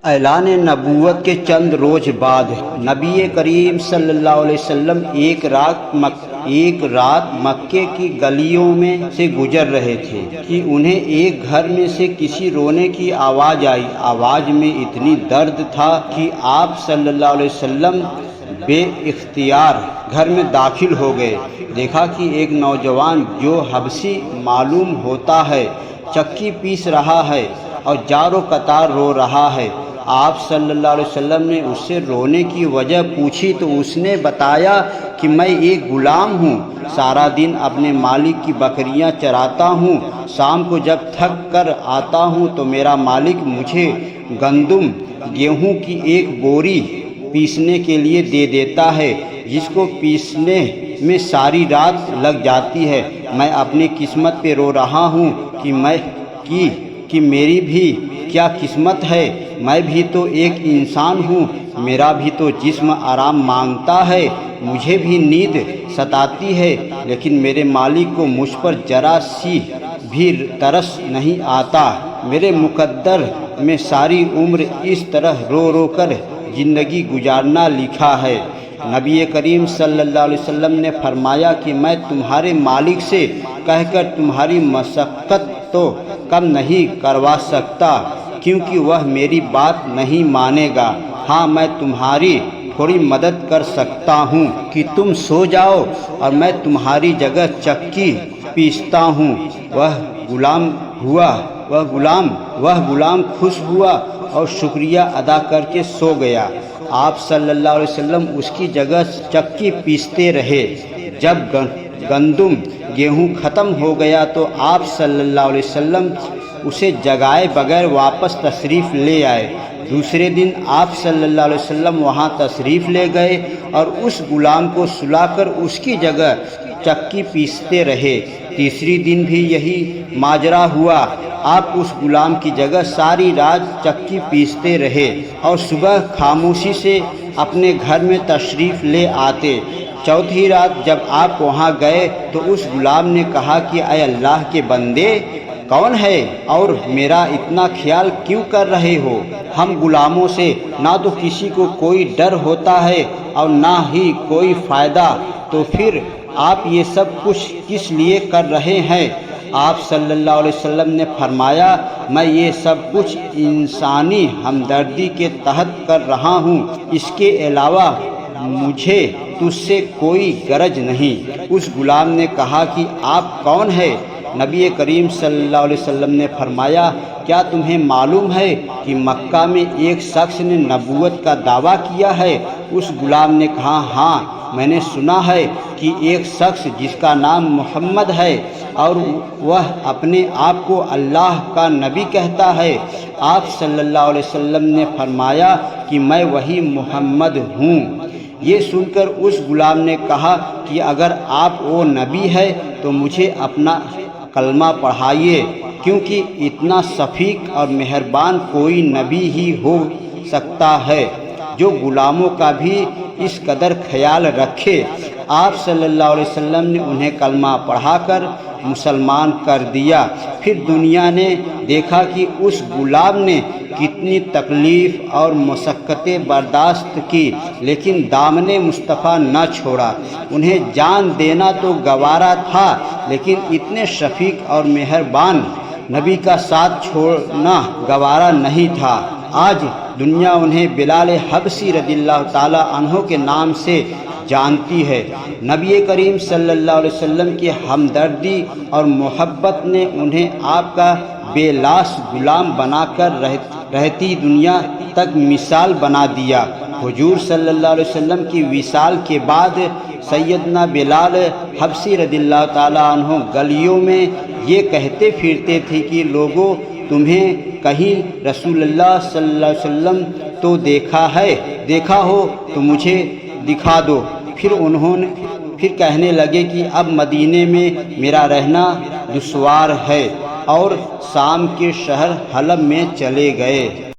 اعلان نبوت کے چند روز بعد نبی کریم صلی اللہ علیہ وسلم ایک رات مکے کی گلیوں میں سے گزر رہے تھے کہ انہیں ایک گھر میں سے کسی رونے کی آواز آئی۔ آواز میں اتنی درد تھا کہ آپ صلی اللہ علیہ وسلم بے اختیار گھر میں داخل ہو گئے۔ دیکھا کہ ایک نوجوان جو حبشی معلوم ہوتا ہے چکی پیس رہا ہے اور جارو قطار رو رہا ہے۔ آپ صلی اللہ علیہ وسلم نے اس سے رونے کی وجہ پوچھی تو اس نے بتایا کہ میں ایک غلام ہوں، سارا دن اپنے مالک کی بکریاں چراتا ہوں، شام کو جب تھک کر آتا ہوں تو میرا مالک مجھے گندم گیہوں کی ایک بوری پیسنے کے لیے دے دیتا ہے، جس کو پیسنے میں ساری رات لگ جاتی ہے۔ میں اپنی قسمت پہ رو رہا ہوں کہ میری بھی کیا قسمت ہے، میں بھی تو ایک انسان ہوں، میرا بھی تو جسم آرام مانگتا ہے، مجھے بھی نیند ستاتی ہے، لیکن میرے مالک کو مجھ پر ذرا سی بھی ترس نہیں آتا۔ میرے مقدر میں ساری عمر اس طرح رو رو کر زندگی گزارنا لکھا ہے۔ نبی کریم صلی اللہ علیہ وسلم نے فرمایا کہ میں تمہارے مالک سے کہہ کر تمہاری مشقت تو کم نہیں کروا سکتا، کیونکہ وہ میری بات نہیں مانے گا۔ ہاں، میں تمہاری تھوڑی مدد کر سکتا ہوں کہ تم سو جاؤ اور میں تمہاری جگہ چکی پیستا ہوں۔ وہ غلام خوش ہوا اور شکریہ ادا کر کے سو گیا۔ آپ صلی اللہ علیہ وسلم اس کی جگہ چکی پیستے رہے۔ جب گندم گیہوں ختم ہو گیا تو آپ صلی اللہ علیہ وسلم اسے جگائے بغیر واپس تشریف لے آئے۔ دوسرے دن آپ صلی اللہ علیہ وسلم وہاں تشریف لے گئے اور اس غلام کو سلا کر اس کی جگہ چکی پیستے رہے۔ تیسری دن بھی یہی ماجرا ہوا، آپ اس غلام کی جگہ ساری رات چکی پیستے رہے اور صبح خاموشی سے اپنے گھر میں تشریف لے آتے۔ چوتھی رات جب آپ وہاں گئے تو اس غلام نے کہا کہ اے اللہ کے بندے، کون ہے اور میرا اتنا خیال کیوں کر رہے ہو؟ ہم غلاموں سے نہ تو کسی کو کوئی ڈر ہوتا ہے اور نہ ہی کوئی فائدہ، تو پھر آپ یہ سب کچھ کس لیے کر رہے ہیں؟ آپ صلی اللہ علیہ وسلم نے فرمایا، میں یہ سب کچھ انسانی ہمدردی کے تحت کر رہا ہوں، اس کے علاوہ مجھے تجھ سے کوئی غرض نہیں۔ اس غلام نے کہا کہ آپ کون ہیں؟ نبی کریم صلی اللہ علیہ وسلم نے فرمایا، کیا تمہیں معلوم ہے کہ مکہ میں ایک شخص نے نبوت کا دعویٰ کیا ہے؟ اس غلام نے کہا، ہاں، میں نے سنا ہے کہ ایک شخص جس کا نام محمد ہے اور وہ اپنے آپ کو اللہ کا نبی کہتا ہے۔ آپ صلی اللہ علیہ وسلم نے فرمایا کہ میں وہی محمد ہوں۔ یہ سن کر اس غلام نے کہا کہ اگر آپ وہ نبی ہے تو مجھے اپنا کلمہ پڑھائیے، کیونکہ اتنا شفیق اور مہربان کوئی نبی ہی ہو سکتا ہے جو غلاموں کا بھی اس قدر خیال رکھے۔ آپ صلی اللہ علیہ وسلم نے انہیں کلمہ پڑھا کر مسلمان کر دیا۔ پھر دنیا نے دیکھا کہ اس غلام نے کتنی تکلیف اور مشقتیں برداشت کی، لیکن دامن مصطفیٰ نہ چھوڑا۔ انہیں جان دینا تو گوارا تھا، لیکن اتنے شفیق اور مہربان نبی کا ساتھ چھوڑنا گوارا نہیں تھا۔ آج دنیا انہیں بلال حبشی رضی اللہ تعالیٰ عنہ کے نام سے جانتی ہے۔ نبی کریم صلی اللہ علیہ وسلم کی ہمدردی اور محبت نے انہیں آپ کا بے لاس غلام بنا کر رہتی دنیا تک مثال بنا دیا۔ حضور صلی اللہ علیہ وسلم کی وصال کے بعد سیدنا بلال حبشی رضی اللہ تعالیٰ عنہ گلیوں میں یہ کہتے پھرتے تھے کہ لوگوں، تمہیں کہیں رسول اللہ صلی اللہ علیہ وسلم تو دیکھا ہو تو مجھے دکھا دو۔ پھر کہنے لگے کہ اب مدینے میں میرا رہنا دشوار ہے، اور شام کے شہر حلب میں چلے گئے۔